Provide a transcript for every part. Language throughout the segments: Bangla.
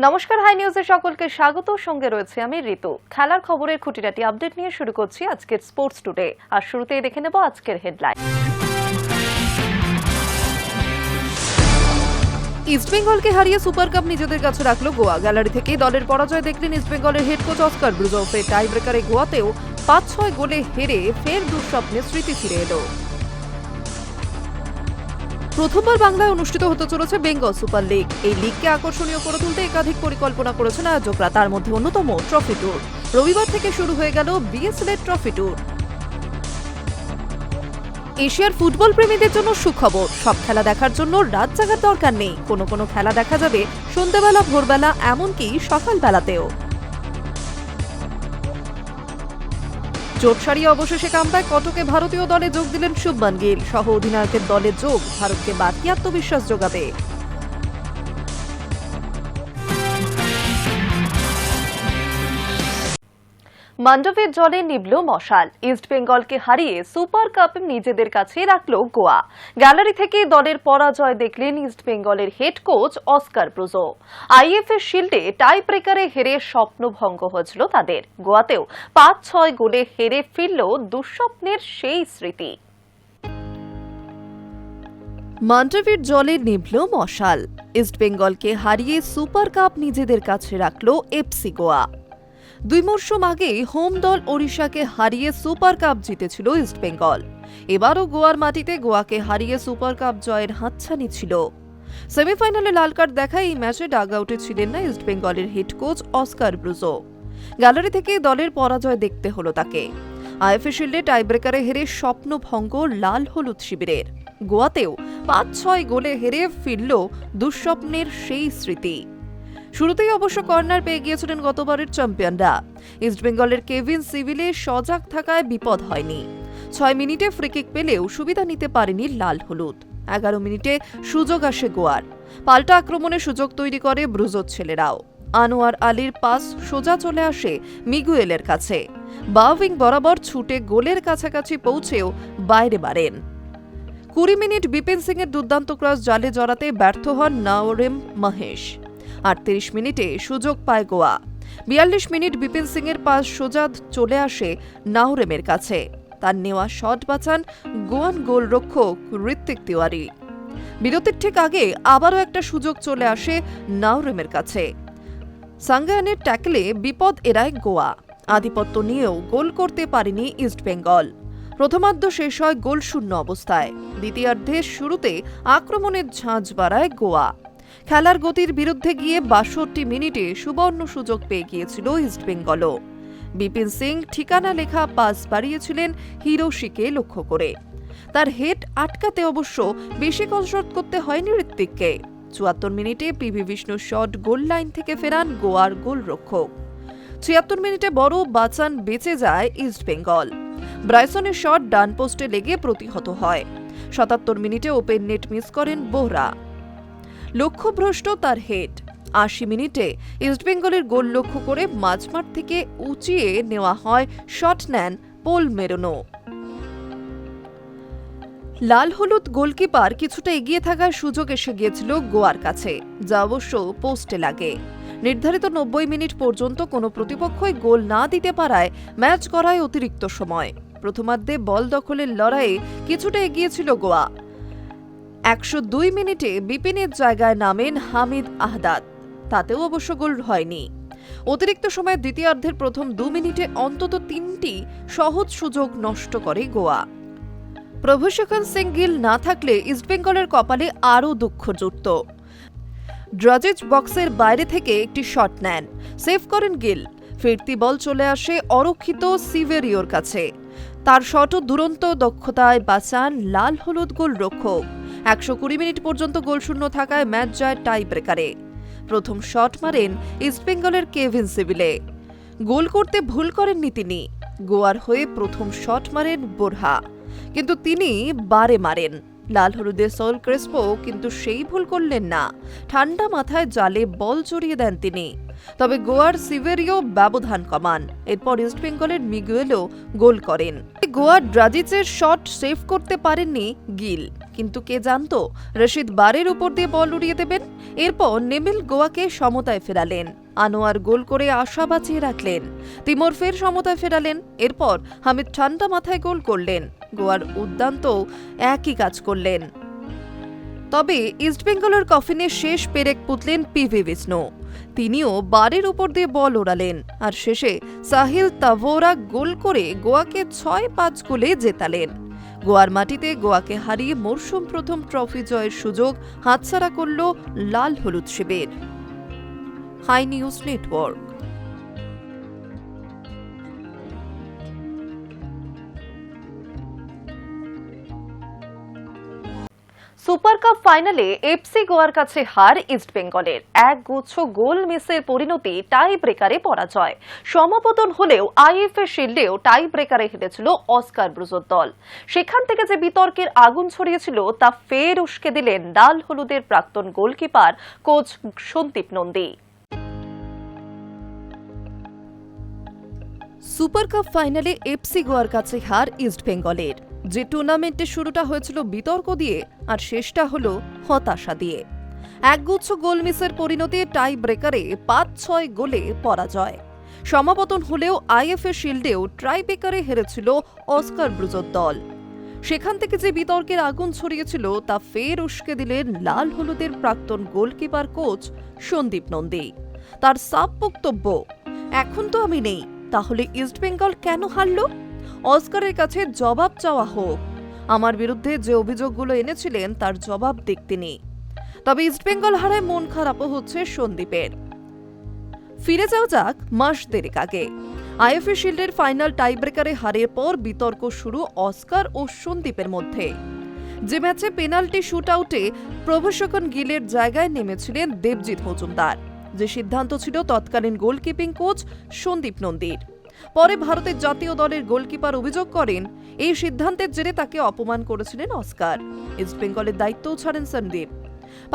নমস্কার, হাই নিউজে সকলকে স্বাগত। সঙ্গে রয়েছে আমি ঋতু। খেলার খবরের খুঁটিনাটি আপডেট নিয়ে শুরু করছি আজকের স্পোর্টস টুডে। আর শুরুতেই দেখে নেব আজকের হেডলাইন। ইস্টবেঙ্গলকে হারিয়ে সুপার কাপ নিজেদের কাছে রাখলো গোয়া। গ্যালারি থেকে দলের পরাজয় দেখলেন ইস্টবেঙ্গলের হেড কোচ অস্কার ব্রুজো। টাই ব্রেকারে গোয়াতেও 5-6 গোলে হেরে ফের দুঃস্বপ্নের স্মৃতি ফিরে এলো। প্রথমবার বাংলায় অনুষ্ঠিত হতে চলেছে বেঙ্গল সুপার লিগ। এই লিগকে আকর্ষণীয় করে তুলতে একাধিক পরিকল্পনা করেছেন আয়োজকরা। তার মধ্যে অন্যতম ট্রফি ট্যুর। রবিবার থেকে শুরু হয়ে গেল বিএসএল এর ট্রফি ট্যুর। এশিয়ার ফুটবল প্রেমীদের জন্য সুখবর, সব খেলা দেখার জন্য রাত জাগার দরকার নেই। কোনো কোনো খেলা দেখা যাবে সন্ধ্যাবেলা, ভোরবেলা, এমনকি সকালবেলাতেও। চোট সারিয়ে অবশেষে কামব্যাক কটকে ভারতীয় দলে যোগ দিলেন শুভমান গিল। সহ অধিনায়কের দলে যোগ ভারতকে বাড়তি আত্মবিশ্বাস যোগাবে। মান্ডবের জলে নিভল মশাল। ইস্টবেঙ্গলকে হারিয়ে সুপার কাপ নিজেদের কাছে রাখল গোয়া। গ্যালারি থেকে দলের পরাজয় দেখলেন ইস্টবেঙ্গলের head coach Oscar Bruzon. IFA শিল্ডে টাই ব্রেকারে হেরে স্বপ্নভঙ্গ হয়েছিল তাদের। গোয়াতেও 5-6 গোলে হেরে ফিরল দুঃস্বপ্নের সেই স্মৃতি। মান্ডবের জলে নিভল মশাল। ইস্টবেঙ্গলকে হারিয়ে সুপার কাপ নিজেদের কাছে রাখল এফসি গোয়া। 2 মরশুম আগে হোম দল ওড়িশাকে হারিয়ে সুপার কাপ জিতেছিল ইস্টবেঙ্গল। এবারও গোয়ার মাটিতে গোয়াকে হারিয়ে সুপার কাপ জয়ের হাতছানি ছিল। সেমিফাইনালে লাল কার্ড দেখায় এই ম্যাচে ডাগআউটে ছিলেন না ইস্টবেঙ্গলের head coach Oscar Bruzon. Gallery থেকে দলের পরাজয় দেখতে হলো তাকে। আইএফএ শিল্ডে টাইব্রেকারে হেরে স্বপ্নভঙ্গ লাল হলুদ শিবিরের। গোয়াতেও 5-6 গোলে হেরে ফিরল দুঃস্বপ্নের সেই স্মৃতি। শুরুতেই অবশ্য কর্নার পেয়ে গিয়েছিলেন গতবারের চ্যাম্পিয়নরা। ইস্টবেঙ্গলের কেভিন সিভিলে সজাগ থাকায় বিপদ হয়নি। 6 মিনিটে ফ্রিকিক পেলেও সুবিধা নিতে পারেনি লাল হলুদ। 11 মিনিটে সুযোগ আসে গোয়ার। পাল্টা আক্রমণে সুযোগ তৈরি করে ব্রুজোর ছেলেরাও। আনোয়ার আলীর পাস সোজা চলে আসে মিগুয়েলের কাছে। বা উইং বরাবর ছুটে গোলের কাছাকাছি পৌঁছেও বাইরে বাড়েন। 20 মিনিট বিপিন সিং এর দুর্দান্ত ক্রস জালে জড়াতে ব্যর্থ হন নাওরেম মহেশ। 38 মিনিটে সুযোগ পায় গোয়া। 42 মিনিট বিপিন সিং এর পাস সোজা চলে আসে নাওরেমের কাছে। তার নেওয়া শট বাঁচান গোয়ান গোলরক্ষক ঋত্বিক তিওয়ারি। বিরতির ঠিক আগে আবারও একটা সুযোগ চলে আসে নাওরেমের কাছে। সাঙ্গায়ানের ট্যাকলে বিপদ এড়ায় গোয়া। আধিপত্য নিয়েও গোল করতে পারেনি ইস্টবেঙ্গল। প্রথমার্ধ শেষ হয় গোলশূন্য অবস্থায়। দ্বিতীয়ার্ধের শুরুতে আক্রমণের ঝাঁজ বাড়ায় গোয়া। খেলার গতির বিরুদ্ধে গিয়ে 62 মিনিটে সুবর্ণ সুযোগ পেয়ে গিয়েছিল ইস্টবেঙ্গলও। বিপিন সিং ঠিকানা লেখা পাস বাড়িয়েছিলেন হিরোশিকে লক্ষ্য করে। তার হেড আটকাতে অবশ্য বেশি কসরত করতে হয়নি ঋত্বিককে। 74 মিনিটে পিভি বিষ্ণুর শট গোল লাইন থেকে ফেরান গোয়ার গোলরক্ষক। 76 মিনিটে বড় বাঁচান বেঁচে যায় ইস্টবেঙ্গল। ব্রাইসনের শট ডান পোস্টে লেগে প্রতিহত হয়। 77 মিনিটে ওপেন নেট মিস করেন বোহরা। লক্ষ্যভ্রষ্ট তার হেড। 80 মিনিটে ইস্টবেঙ্গলের গোল লক্ষ্য করে মাঝমাঠ থেকে উঁচিয়ে নেওয়া হয়, শট নেন পোল মেরোনো। লাল হলুদ গোলকিপার কিছুটা এগিয়ে থাকার সুযোগ এসে গিয়েছিল গোয়ার কাছে, যা অবশ্য পোস্টে লাগে। নির্ধারিত 90 মিনিট পর্যন্ত কোনো প্রতিপক্ষই গোল না দিতে পারায় ম্যাচ করায় অতিরিক্ত সময়। প্রথমার্ধে বল দখলের লড়াইয়ে কিছুটা এগিয়েছিল গোয়া। 102 মিনিটে বিপিনের জায়গায় নামেন হামিদ আহদাদ। তাতেও অবশ্য গোল হয়নি। অতিরিক্ত সময়ে দ্বিতীয়ার্ধের প্রথম 2 মিনিটে অন্তত 3টি সহজ সুযোগ নষ্ট করে গোয়া। প্রভুশেখর সিং গিল না থাকলে ইস্টবেঙ্গলের কপালে আরও দুঃখ জুটত। ড্রাজিচ বক্সের বাইরে থেকে একটি শট নেন, সেভ করেন গিল। ফিরতি বল চলে আসে অরক্ষিত সিভেরিওর কাছে। তার শটও দুরন্ত দক্ষতায় বাঁচান লাল হলুদ গোলরক্ষক। 120 মিনিট পর্যন্ত গোলশূন্য থাকায় ম্যাচ যায় টাই ব্রেকারে। প্রথম শট মারেন ইস্টবেঙ্গলের কেভিন সিভিলে। গোল করতে ভুল করেননি তিনি। গোয়ার হয়ে প্রথম শট মারেন বোরহা, কিন্তু তিনি বারে মারেন। লাল হলুদের সল ক্রেসপো কিন্তু সেই ভুল করলেন না। ঠান্ডা মাথায় জালে বল জড়িয়ে দেন তিনি। তবে গোয়ার সিভেরিও ব্যবধান কমান। এরপর ইস্টবেঙ্গলের মিগুয়েলও গোল করেন। গোয়ার ড্রাজিচের শট সেভ করতে পারেননি গিল। কিন্তু কে জানতো রশিদ বারের উপর দিয়ে বল উড়িয়ে দেবেন। এরপর নেমিল গোয়াকে সমতায় ফেরালেন, আনোয়ার গোল করে আশা বাঁচিয়ে রাখলেন, তিমোর ফের সমতায় ফেরালেন। এরপর হামিদ ঠান্ডা মাথায় গোল করলেন। গোয়ার উদ্যান্ত একই কাজ করলেন। তবে ইস্টবেঙ্গলের কফিনে শেষ পেরেক পুতলেন পিভি বিষ্ণু। তিনিও বারের উপর দিয়ে বল ওড়ালেন, আর শেষে সাহিল তাভোরা গোল করে গোয়াকে 6-5 গোলে জেতালেন। গোয়ার মাটিতে গোয়াকে হারিয়ে মরশুম প্রথম ট্রফি জয়ের সুযোগ হাতছাড়া করল লাল হলুদ শিবির। High news network. Super cup ফাইনালে এফসি গোয়ার কাছে হার ইস্টবেঙ্গলের। এক গুচ্ছ গোল মিসের পরিণতি টাই ব্রেকারে পরাজয়। সমাপতন হলেও আইএফএ শিল্ডেও টাই ব্রেকারে হেরেছিল অস্কার ব্রুজোর দল। সেখান থেকে যে বিতর্কের আগুন ছড়িয়েছিল তা ফের উস্কে দিলেন লাল হলুদের প্রাক্তন goalkeeper coach Sandip Nandi. Super cup ফাইনালে এফসি গোয়ার কাছে হার ইস্টবেঙ্গলের। যে টুর্নামেন্টের শুরুটা হয়েছিল বিতর্ক দিয়ে, আর শেষটা হলো হতাশা দিয়ে। একগুচ্ছ গোল মিসের পরিণতি টাই ব্রেকারে 5-6 গোলে পরাজয়। সমাপতন হলেও আইএফএ শিল্ডেও টাই ব্রেকারে হেরেছিল অস্কার ব্রুজোর দল। সেখান থেকে যে বিতর্কের আগুন ছড়িয়েছিল তা ফের উস্কে দিলেন লাল হলুদের প্রাক্তন গোলকিপার কোচ সন্দীপ নন্দী। তার সাফ বক্তব্য, এখন তো আমি নেই, তাহলে ইস্টবেঙ্গল কেন হারল? অস্কারের কাছে জবাব চাওয়া হোক। আমার বিরুদ্ধে যে অভিযোগগুলো এনেছিলেন তার জবাব দেখতে নেই। তবে ইস্টবেঙ্গল হারায় মন খারাপও হচ্ছে সন্দীপের। ফিরে যাওয়া যাক মাস দেড়েক আগে। আইএফএ শিল্ডের ফাইনাল টাইব্রেকারে হারের পর বিতর্ক শুরু অস্কার ও সন্দীপের মধ্যে। যে ম্যাচে পেনাল্টি শুট আউটে প্রভাসকন গিলের জায়গায় নেমেছিলেন দেবজিৎ মজুমদার, যে সিদ্ধান্ত ছিল তৎকালীন গোলকিপিং কোচ সন্দীপ নন্দীর। পরে ভারতের জাতীয় দলের গোলকিপার অভিযোগ করেন এই সিদ্ধান্তের জেরে তাকে অপমান করেছিলেন অস্কার। ইস্টবেঙ্গলের দায়িত্বও ছাড়েন সন্দীপ।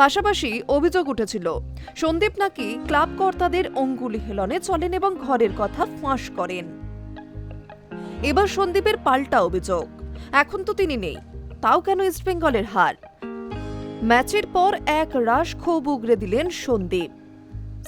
পাশাপাশি অভিযোগ উঠেছিল সন্দীপ নাকি ক্লাব কর্তাদের অঙ্গুলি হেলনে চলেন এবং ঘরের কথা ফাঁস করেন। এবার সন্দীপের পাল্টা অভিযোগ, এখন তো তিনি নেই, তাও কেন ইস্টবেঙ্গলের হার? ম্যাচের পর এক রাশ ক্ষোভ উগরে দিলেন সন্দীপ।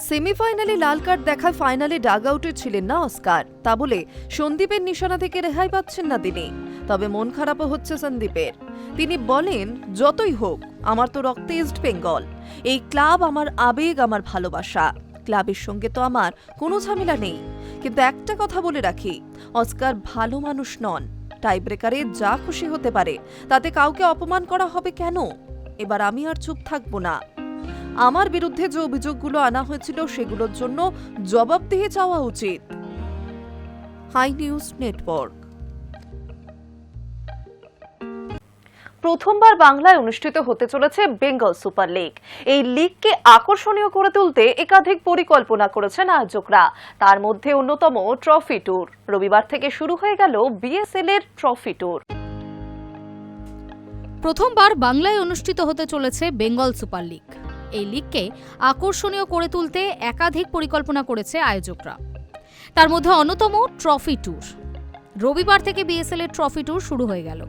সেমিফাইনালে লাল কার্ড দেখায় ফাইনালে ডাগ আউটে ছিলেন না অস্কার, তা বলে সন্দীপের নিশানা থেকে রেহাই পাচ্ছেন না তিনি। তবে মন খারাপও হচ্ছে সন্দীপের। তিনি বলেন, যতই হোক আমার তো রক্তে ইস্ট বেঙ্গল, এই ক্লাব আমার আবেগ, আমার ভালোবাসা। ক্লাবের সঙ্গে তো আমার কোনো ঝামেলা নেই, কিন্তু একটা কথা বলে রাখি, অস্কার ভালো মানুষ নন। টাইব্রেকারে যা খুশি হতে পারে, তাতে কাউকে অপমান করা হবে কেন? এবার আমি আর চুপ থাকবো না। আমার বিরুদ্ধে যে অভিযোগগুলো আনা হয়েছিল সেগুলোর জন্য জবাবদিহি চাওয়া উচিত। Hi news network. প্রথমবার বাংলায় অনুষ্ঠিত হতে চলেছে বেঙ্গল সুপার লিগ। এই লিগকে আকর্ষণীয় করে তুলতে একাধিক পরিকল্পনা করেছেন আয়োজকরা। তার মধ্যে অন্যতম ট্রফি ট্যুর। রবিবার থেকে শুরু হয়ে গেল বিএসএল এর ট্রফি ট্যুর। প্রথমবার বাংলায় অনুষ্ঠিত হতে চলেছে বেঙ্গল সুপার লিগ। এই লিগকে আকর্ষণীয় করে তুলতে একাধিক পরিকল্পনা করেছে আয়োজকরা। তার মধ্যে অন্যতম ট্রফি ট্যুর। রবিবার থেকে বিএসএল এর ট্রফি ট্যুর শুরু হয়ে গেল।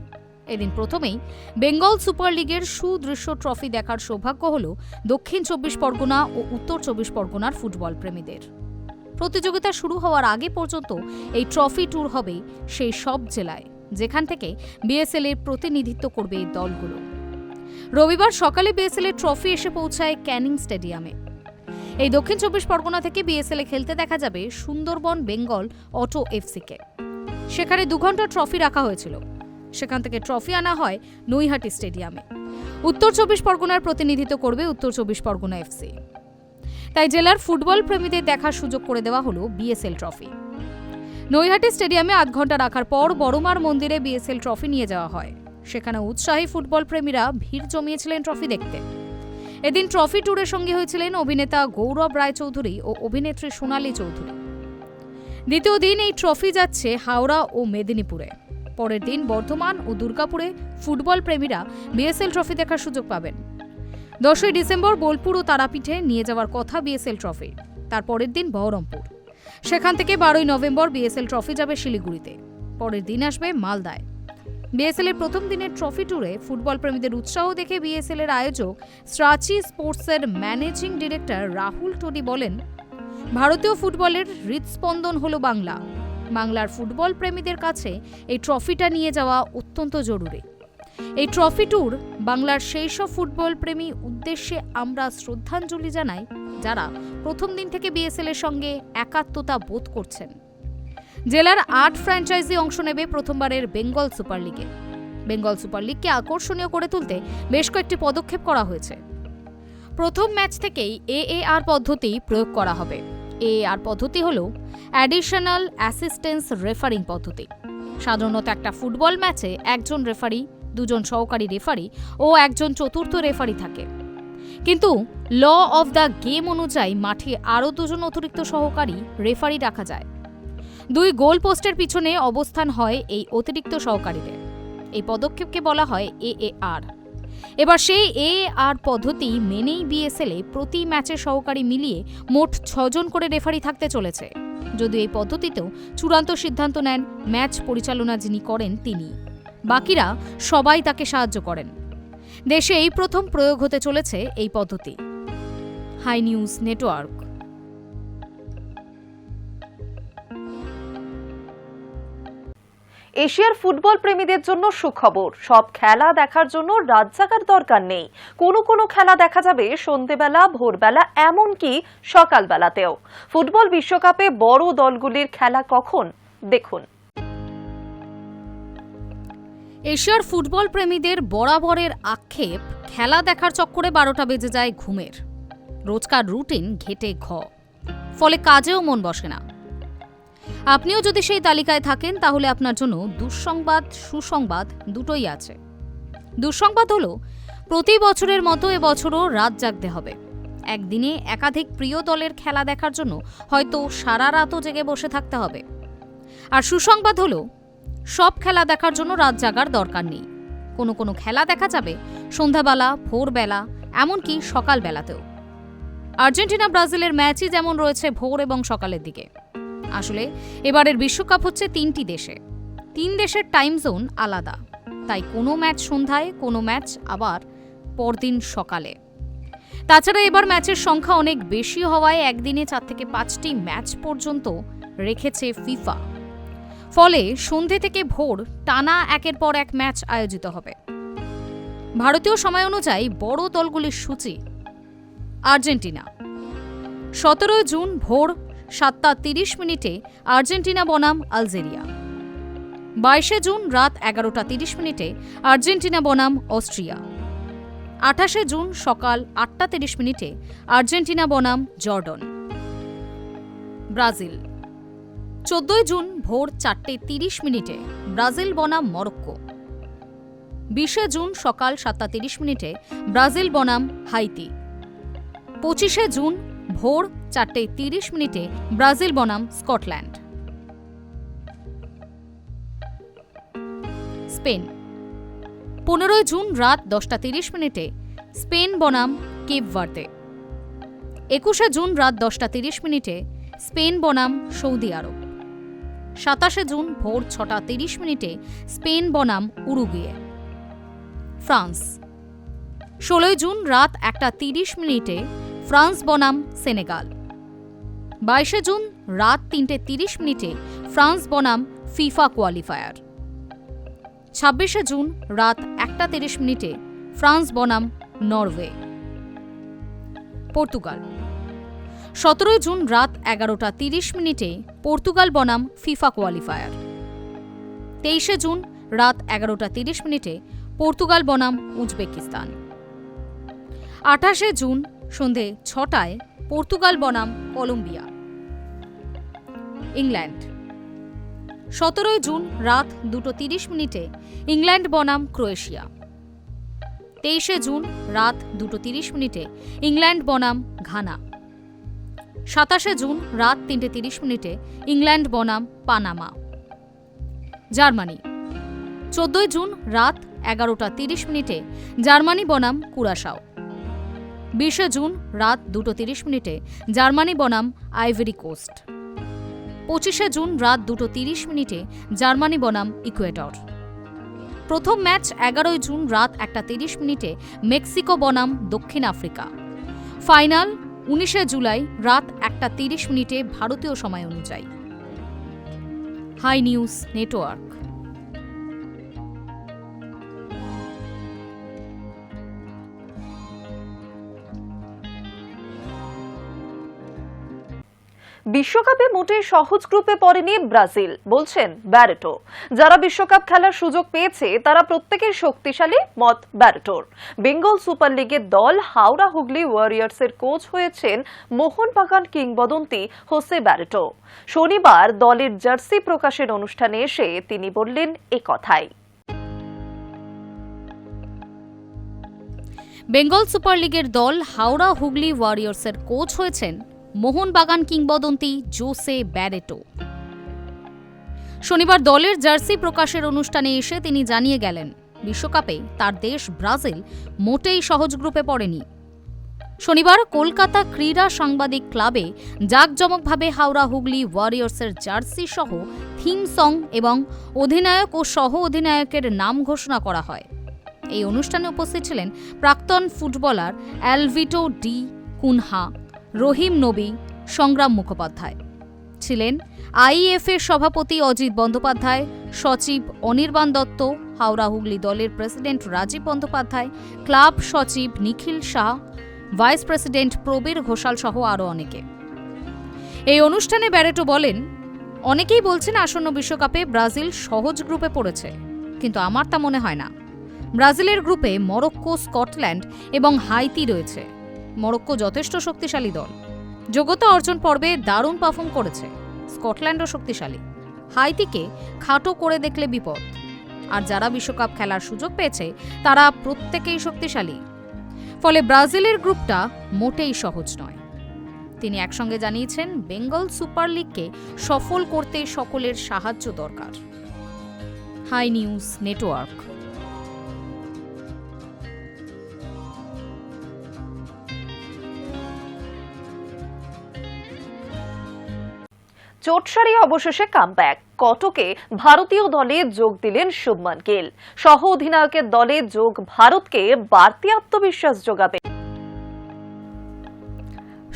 এদিন প্রথমেই বেঙ্গল সুপার লিগের সুদৃশ্য ট্রফি দেখার সৌভাগ্য হল দক্ষিণ 24 পরগনা ও উত্তর 24 পরগনার ফুটবল প্রেমীদের। প্রতিযোগিতা শুরু হওয়ার আগে পর্যন্ত এই ট্রফি ট্যুর হবে সেই সব জেলায় যেখান থেকে বিএসএল এর প্রতিনিধিত্ব করবে এই দলগুলো। রবিবার সকালে বিএসএল এর ট্রফি এসে পৌঁছায় ক্যানিং স্টেডিয়ামে। এই দক্ষিণ 24 পরগনা থেকে বিএসএল এ খেলতে দেখা যাবে সুন্দরবন বেঙ্গল অটো এফসিকে। সেখানে 2 ঘন্টা ট্রফি রাখা হয়েছিল। সেখান থেকে ট্রফি আনা হয় নৈহাটি স্টেডিয়ামে। উত্তর 24 পরগনার প্রতিনিধিত্ব করবে উত্তর 24 পরগনা এফসি। তাই জেলার ফুটবল প্রেমীদের দেখার সুযোগ করে দেওয়া হলো বিএসএল ট্রফি। নৈহাটি স্টেডিয়ামে 8 ঘন্টা রাখার পর বড়মার মন্দিরে বিএসএল ট্রফি নিয়ে যাওয়া হয়। সেখানে উৎসাহী ফুটবল প্রেমীরা ভিড় জমিয়েছিলেন ট্রফি দেখতে। এদিন ট্রফি ট্যুরের সঙ্গে হয়েছিলেন অভিনেতা গৌরব রায়চৌধুরী ও অভিনেত্রী সোনালী চৌধুরী। দ্বিতীয় দিন এই ট্রফি যাচ্ছে হাওড়া ও মেদিনীপুরে। পরের দিন বর্ধমান ও দুর্গাপুরে ফুটবল প্রেমীরা বিএসএল ট্রফি দেখার সুযোগ পাবেন। 10ই ডিসেম্বর বোলপুর ও তারাপীঠে নিয়ে যাওয়ার কথা বিএসএল ট্রফি। তার পরের দিন বহরমপুর। সেখান থেকে 12ই নভেম্বর বিএসএল ট্রফি যাবে শিলিগুড়িতে। পরের দিন আসবে মালদায়। বিএসএল এর প্রথম দিনের ট্রফি ট্যুরে ফুটবল প্রেমীদের উৎসাহ দেখে বিএসএল এর আয়োজক স্ট্রাচি স্পোর্টসের ম্যানেজিং ডিরেক্টর রাহুল টোডি বলেন, ভারতীয় ফুটবলের হৃদস্পন্দন হলো বাংলা। বাংলার ফুটবল প্রেমীদের কাছে এই ট্রফিটা নিয়ে যাওয়া অত্যন্ত জরুরি। এই ট্রফি ট্যুর বাংলার সেই সব ফুটবল প্রেমী উদ্দেশ্যে আমরা শ্রদ্ধাঞ্জলি জানাই যারা প্রথম দিন থেকে বিএসএল এর সঙ্গে একাত্মতা বোধ করছেন। জেলার 8 ফ্র্যাঞ্চাইজি অংশ নেবে প্রথমবারের বেঙ্গল সুপার লিগে। বেঙ্গল সুপার লিগকে আকর্ষণীয় করে তুলতে বেশ কয়েকটি পদক্ষেপ করা হয়েছে। প্রথম ম্যাচ থেকেই এএআর পদ্ধতি প্রয়োগ করা হবে। এএআর পদ্ধতি হল অ্যাডিশনাল অ্যাসিস্ট্যান্স রেফারিং পদ্ধতি। সাধারণত একটা ফুটবল ম্যাচে একজন রেফারি, দুজন সহকারী রেফারি ও একজন চতুর্থ রেফারি থাকে, কিন্তু ল অফ দ্য গেম অনুযায়ী মাঠে আরও দুজন অতিরিক্ত সহকারী রেফারি রাখা যায়। 2 গোল পোস্টের পিছনে অবস্থান হয় এই অতিরিক্ত সহকারীদের। এই পদক্ষেপকে বলা হয় এএআর। এবার সেই এএআর পদ্ধতি মেনেই বিএসএল-এ প্রতি ম্যাচের সহকারী মিলিয়ে মোট 6 জন করে রেফারি থাকতে চলেছে। যদিও এই পদ্ধতিতেও চূড়ান্ত সিদ্ধান্ত নেন ম্যাচ পরিচালনা যিনি করেন তিনি, বাকিরা সবাই তাকে সাহায্য করেন। দেশে এই প্রথম প্রয়োগ হতে চলেছে এই পদ্ধতি। Hi news network. এশিয়ার ফুটবল প্রেমীদের জন্য সুখবর, সব খেলা দেখার জন্য রাত জাগার দরকার নেই। কোনো খেলা দেখা যাবে সন্ধ্যেবেলা, ভোরবেলা, এমনকি সকালবেলাতেও। ফুটবল বিশ্বকাপে বড় দলগুলির খেলা কখন দেখুন। এশিয়ার ফুটবল প্রেমীদের বরাবরের আক্ষেপ, খেলা দেখার চক্করে 12টা বেজে যায় ঘুমের। রোজকার রুটিন ঘেটে ঘ, ফলে কাজেও মন বসে না। আপনিও যদি সেই তালিকায় থাকেন তাহলে আপনার জন্য দুঃসংবাদ সুসংবাদ দুটোই আছে। দুঃসংবাদ হলো প্রতি বছরের মতো এবছরও রাত জাগতে হবে। একদিনে একাধিক প্রিয় দলের খেলা দেখার জন্য হয়তো সারা রাতও জেগে বসে থাকতে হবে। আর সুসংবাদ হলো সব খেলা দেখার জন্য রাত জাগার দরকার নেই। কোনো খেলা দেখা যাবে সন্ধ্যাবেলা, ভোরবেলা, এমনকি সকালবেলাতেও। আর্জেন্টিনা ব্রাজিলের ম্যাচই যেমন রয়েছে ভোর এবং সকালের দিকে। আসলে এবারের বিশ্বকাপ হচ্ছে 3টি দেশে, 3 দেশের টাইম জোন আলাদা, তাই কোনো ম্যাচ সন্ধ্যায়, কোনো ম্যাচ আবার পরদিন সকালে। তাছাড়া এবার ম্যাচের সংখ্যা অনেক বেশি হওয়ায় একদিনে 4 থেকে 5টি ম্যাচ পর্যন্ত রেখেছে ফিফা। ফলে সন্ধে থেকে ভোর টানা একের পর এক ম্যাচ আয়োজিত হবে। ভারতীয় সময় অনুযায়ী বড় দলগুলির সূচি: আর্জেন্টিনা 17 জুন ভোর 7টা 30 মিনিটে আর্জেন্টিনা বনাম আলজেরিয়া। 22 জুন রাত 11টা 30 মিনিটে আর্জেন্টিনা বনাম অস্ট্রিয়া। 28 জুন সকাল 8টা 30 মিনিটে আর্জেন্টিনা বনাম জর্ডন। ব্রাজিল 14 জুন ভোর 4টে 30 মিনিটে ব্রাজিল বনাম মরক্কো। 20 জুন সকাল 7টা 30 মিনিটে ব্রাজিল বনাম হাইতি। 25 জুন ভোর 4টে 30 মিনিটে ব্রাজিল বনাম স্কটল্যান্ড। স্পেন 15 জুন রাত 10টা 30 মিনিটে স্পেন বনাম কেপ ভার্দে। 21 জুন রাত 10টা 30 মিনিটে স্পেন বনাম সৌদি আরব। 27 জুন ভোর 6টা 30 মিনিটে স্পেন বনাম উরুগুয়ে। ফ্রান্স 16 জুন রাত 1টা 30 মিনিটে ফ্রান্স বনাম সেনেগাল। 22 জুন রাত 3টে 30 মিনিটে ফ্রান্স বনাম ফিফা কোয়ালিফায়ার। 26 জুন রাত 1টা 30 মিনিটে ফ্রান্স বনাম নরওয়ে। পর্তুগাল 17 জুন রাত 11টা 30 মিনিটে পর্তুগাল বনাম ফিফা কোয়ালিফায়ার। 23 জুন রাত 11টা 30 মিনিটে পর্তুগাল বনাম উজবেকিস্তান। 28 জুন সন্ধে 6টায় পর্তুগাল বনাম কলম্বিয়া। ইংল্যান্ড 17 জুন রাত 2টো 30 মিনিটে ইংল্যান্ড বনাম ক্রোয়েশিয়া। 23 জুন রাত 2টো 30 মিনিটে ইংল্যান্ড বনাম ঘানা। 27 জুন রাত 3টে 30 মিনিটে ইংল্যান্ড বনাম পানামা। জার্মানি 14 জুন রাত 11টা 30 মিনিটে জার্মানি বনাম কুরাশাও। 20 জুন রাত 2টো 30 মিনিটে জার্মানি বনাম আইভরি কোস্ট। 25 জুন রাত 2টো 30 মিনিটে জার্মানি বনাম ইকুয়েডর। প্রথম ম্যাচ 11 জুন রাত 1:30 মেক্সিকো বনাম দক্ষিণ আফ্রিকা। ফাইনাল 19 জুলাই রাত 1:30 ভারতীয় সময় অনুযায়ী। Hi news Network. বিশ্বকাপে মোটেই সহজ গ্রুপে পড়েনি ব্রাজিল, বলছেন ব্যারেটো। যারা বিশ্বকাপ খেলার সুযোগ পেয়েছে তারা প্রত্যেকেই শক্তিশালী, মত ব্যারেটোর। বেঙ্গল সুপার লিগের দল হাওড়া হুগলি ওয়ারিয়র্সের কোচ হয়েছেন মোহনবাগান কিংবদন্তি হোসে ব্যারেটো। শনিবার দলের জার্সি প্রকাশের অনুষ্ঠানে এসে তিনি বললেন এ কথাই। বেঙ্গল সুপার লিগের দল হাওড়া হুগলি ওয়ারিয়র্সের কোচ হয়েছেন মোহনবাগান কিংবদন্তি জোসে ব্যারেটো। শনিবার দলের জার্সি প্রকাশের অনুষ্ঠানে এসে তিনি জানিয়ে গেলেন, বিশ্বকাপে তার দেশ ব্রাজিল মোটেই সহজ গ্রুপে পড়েনি। শনিবার কলকাতা ক্রীড়া সাংবাদিক ক্লাবে জাঁকজমকভাবে হাওড়া হুগলি ওয়ারিয়র্সের জার্সি সহ থিম সং এবং অধিনায়ক ও সহ অধিনায়কের নাম ঘোষণা করা হয়। এই অনুষ্ঠানে উপস্থিত ছিলেন প্রাক্তন ফুটবলার অ্যালভিটো ডি কুনহা, রহিম নবী, সংগ্রাম মুখোপাধ্যায়। ছিলেন আইএফ এর সভাপতি অজিত বন্দ্যোপাধ্যায়, সচিব অনির্বাণ দত্ত, হাওড়া হুগলি দলের প্রেসিডেন্ট রাজীব বন্দ্যোপাধ্যায়, ক্লাব সচিব নিখিল শাহ, ভাইস প্রেসিডেন্ট প্রবীর ঘোষাল সহ আরও অনেকে। এই অনুষ্ঠানে ব্যারেটো বলেন, অনেকেই বলছেন আসন্ন বিশ্বকাপে ব্রাজিল সহজ গ্রুপে পড়েছে, কিন্তু আমার তা মনে হয় না। ব্রাজিলের গ্রুপে মরক্কো, স্কটল্যান্ড এবং হাইতি রয়েছে। মরক্কো যথেষ্ট শক্তিশালী দল, যোগ্যতা অর্জন পর্বে দারুণ পারফর্ম করেছে। স্কটল্যান্ডও শক্তিশালী, হাইতিকে খাটো করে দেখলে বিপদ। আর যারা বিশ্বকাপ খেলার সুযোগ পেয়েছে তারা প্রত্যেকেই শক্তিশালী। ফলে ব্রাজিলের গ্রুপটা মোটেই সহজ নয়। তিনি একসঙ্গে জানিয়েছেন, বেঙ্গল সুপার লিগকে সফল করতে সকলের সাহায্য দরকার। High news network. চোটসারি অবশেষে কামব্যাক। কটকে ভারতীয় দলে যোগ দিলেন শুভমান গিল। সহ অধিনায়কের দলে যোগ ভারতকে বাড়তি আত্মবিশ্বাস যোগাবে।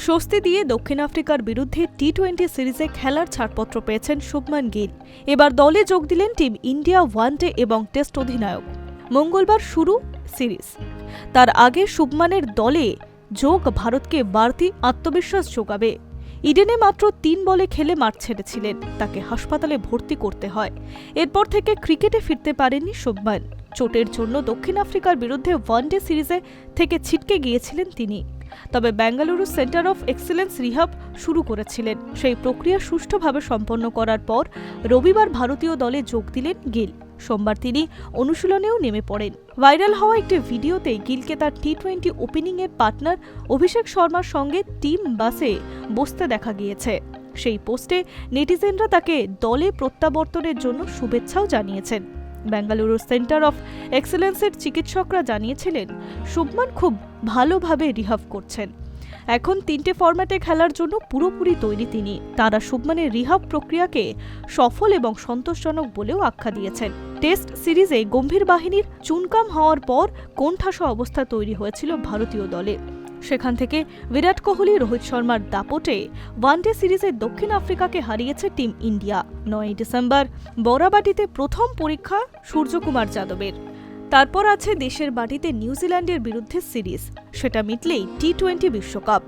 স্বস্তি দিয়ে দক্ষিণ আফ্রিকার বিরুদ্ধে টি-20 সিরিজে খেলার ছাড়পত্র পেয়েছেন শুভমান গিল। এবার দলে যোগ দিলেন টিম ইন্ডিয়া ওয়ানডে এবং টেস্ট অধিনায়ক। মঙ্গলবার শুরু সিরিজ। তার আগে শুভমানের দলে যোগ ভারতকে বাড়তি আত্মবিশ্বাস যোগাবে। ইডেনে মাত্র 3 বলে খেলে মাঠ ছেড়েছিলেন, তাকে হাসপাতালে ভর্তি করতে হয়। এরপর থেকে ক্রিকেটে ফিরতে পারেননি শুভমান। চোটের জন্য দক্ষিণ আফ্রিকার বিরুদ্ধে ওয়ানডে সিরিজে থেকে ছিটকে গিয়েছিলেন তিনি। তবে Bengaluru centre of excellence rehab শুরু করেছিলেন। সেই প্রক্রিয়া সুষ্ঠুভাবে সম্পন্ন করার পর রবিবার ভারতীয় দলে যোগ দিলেন গিল। সোমবার তিনি অনুশীলনেও নেমে পড়েন। ভাইরাল হওয়া একটি ভিডিওতে গিলকে তার টি-20 ওপেনিংয়ের পার্টনার অভিষেক শর্মার সঙ্গে টিম বাসে বসতে দেখা গিয়েছে। সেই পোস্টে নেটিজেনরা তাকে দলে প্রত্যাবর্তনের জন্য শুভেচ্ছাও জানিয়েছেন। বেঙ্গালুরু সেন্টার অফ এক্সেলেন্সের চিকিৎসকরা জানিয়েছিলেন, শুভমান খুব ভালোভাবে রিহাব করছেন। এখন 3টে ফরম্যাটে খেলার জন্য পুরোপুরি তৈরি তিনি। তারা শুভমানের রিহাব প্রক্রিয়াকে সফল এবং সন্তোষজনক বলেও আখ্যা দিয়েছেন। টেস্ট সিরিজে গম্ভীর বাহিনীর চুনকাম হওয়ার পর কোণঠাসা অবস্থা তৈরি হয়েছিল ভারতীয় দলে। সেখান থেকে বিরাট কোহলি, রোহিত শর্মার দাপটে ওয়ানডে সিরিজে দক্ষিণ আফ্রিকাকে হারিয়েছে টিম ইন্ডিয়া। 9 ডিসেম্বর বরাবাটিতে প্রথম পরীক্ষা সূর্যকুমার যাদবের। তারপর আছে দেশের মাটিতে নিউজিল্যান্ডের বিরুদ্ধে সিরিজ। সেটা মিটলেই টি-20 বিশ্বকাপ।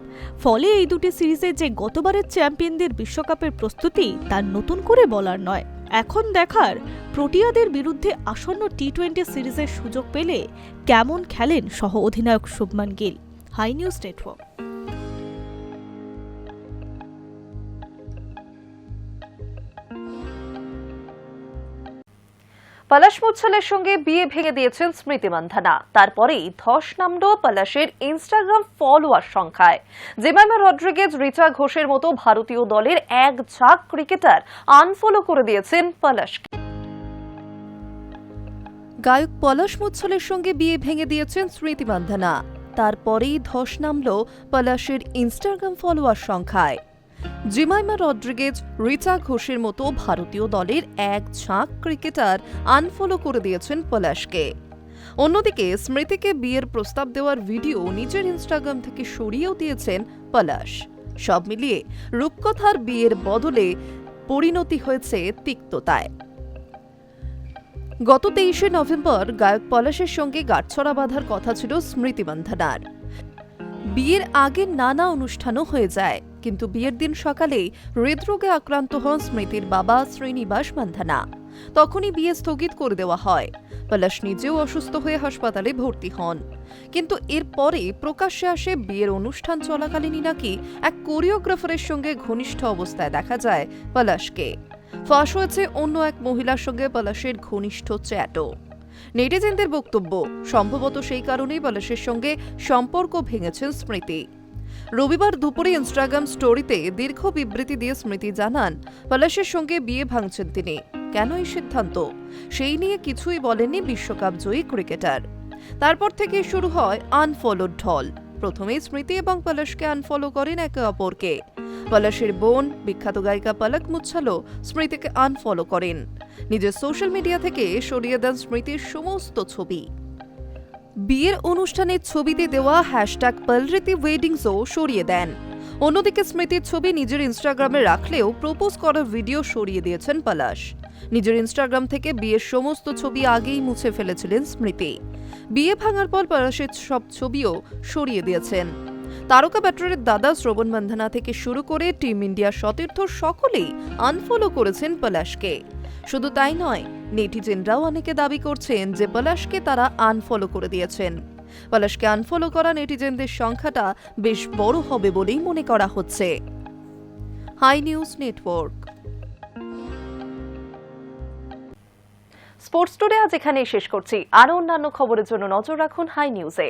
ফলে এই দুটি সিরিজে যে গতবারের চ্যাম্পিয়নদের বিশ্বকাপের প্রস্তুতি তার নতুন করে বলার নয়। এখন দেখার প্রোটিয়াদের বিরুদ্ধে আসন্ন টি-20 সিরিজের সুযোগ পেলে কেমন খেলেন সহ অধিনায়ক Shubman Gill. High news network. Palash মুচ্ছলের সঙ্গে বিয়ে ভেঙে দিয়েছেন স্মৃতি মান্ধানা। তারপরেই ধস নামল পলাশের ইনস্টাগ্রাম ফলোয়ার সংখ্যায়। জেমাইমা রড্রিগেজ, রিচা ঘোষের মতো ভারতীয় দলের এক ঝাঁক ক্রিকেটার আনফলো করে দিয়েছেন পলাশকে। গায়ক পলাশ মুচ্ছলের সঙ্গে বিয়ে ভেঙে দিয়েছেন স্মৃতি মান্ধানা। তারপরেই ধস নামল পলাশের ইনস্টাগ্রাম ফলোয়ার সংখ্যায়। জিমাইমা রড্রিগেজ, রিচা ঘোষের মতো ভারতীয় দলের এক ঝাঁক ক্রিকেটার আনফলো করে দিয়েছেন পলাশকে। অন্যদিকে স্মৃতিকে বিয়ের প্রস্তাব দেওয়ার ভিডিও নিজের ইনস্টাগ্রাম থেকে সরিয়েও দিয়েছেন পলাশ। সব মিলিয়ে রূপকথার বিয়ের বদলে পরিণতি হয়েছে তিক্ততায়। গত 23শে নভেম্বর গায়ক পলাশের সঙ্গে গাঁটছড়া বাঁধার কথা ছিল স্মৃতি মান্ধানার। বিয়ের আগে নানা অনুষ্ঠানও হয়ে যায়, কিন্তু বিয়ের দিন সকালেই হৃদরোগে আক্রান্ত হন স্মৃতির বাবা শ্রীনিবাস মান্ধানা। তখনই বিয়ে স্থগিত করে দেওয়া হয়। পলাশ নিজেও অসুস্থ হয়ে হাসপাতালে ভর্তি হন। কিন্তু এরপরে প্রকাশ্যে আসে বিয়ের অনুষ্ঠান চলাকালীনই নাকি এক কোরিওগ্রাফারের সঙ্গে ঘনিষ্ঠ অবস্থায় দেখা যায় পলাশকে। ফাঁস হয়েছে অন্য এক মহিলার সঙ্গে পলাশের ঘনিষ্ঠ চ্যাটও। নেটিজেনদের বক্তব্য, সম্ভবত সেই কারণেই পলাশের সঙ্গে সম্পর্ক ভেঙেছেন স্মৃতি। রবিবার দুপুরে ইনস্টাগ্রাম স্টোরিতে দীর্ঘ বিবৃতি দিয়ে স্মৃতি জানান, পলাশের সঙ্গে বিয়ে ভাঙছেন তিনি। কেন এই সিদ্ধান্ত, সেই নিয়ে কিছুই বলেননি বিশ্বকাপ জয়ী ক্রিকেটার। তারপর থেকে শুরু হয় আনফলোর ঢল। প্রথমেই স্মৃতি এবং পলাশকে আনফলো করেন একে অপরকে। পলাশের বোন, বিখ্যাত গায়িকা পলক মুচ্ছালও স্মৃতিকে আনফলো করেন। নিজের সোশ্যাল মিডিয়া থেকে সরিয়ে দেন স্মৃতির সমস্ত ছবি। বিয়ের অনুষ্ঠানের ছবিতে দেওয়া হ্যাশট্যাগ পলরিতি ওয়েডিংসও সরিয়ে দেন। অন্যদিকে স্মৃতির ছবি নিজের ইনস্টাগ্রামে রাখলেও প্রপোজ করার ভিডিও সরিয়ে দিয়েছেন পলাশ। নিজের ইনস্টাগ্রাম থেকে বিয়ের সমস্ত ছবি আগেই মুছে ফেলেছিলেন স্মৃতি। বিয়ে ভাঙার পর পলাশের সব ছবিও সরিয়ে দিয়েছেন। তারকা ব্যাটারের দাদা শ্রবণ মান্ধানা থেকে শুরু করে টিম ইন্ডিয়া সতীর্থ সকলেই আনফলো করেছেন পলাশকে। শুধু তাই নয়, নেটিজেনরাও অনেকে দাবি করছেন যে পলাশকে তারা আনফলো করে দিয়েছেন। পলাশকে আনফলো করা নেটিজেনদের সংখ্যাটা বেশ বড় হবে বলেই মনে করা হচ্ছে। Hi news Network. Sports today আজ এখানেই শেষ করছি। আরও অন্যান্য খবরের জন্য নজর রাখুন হাই নিউজে।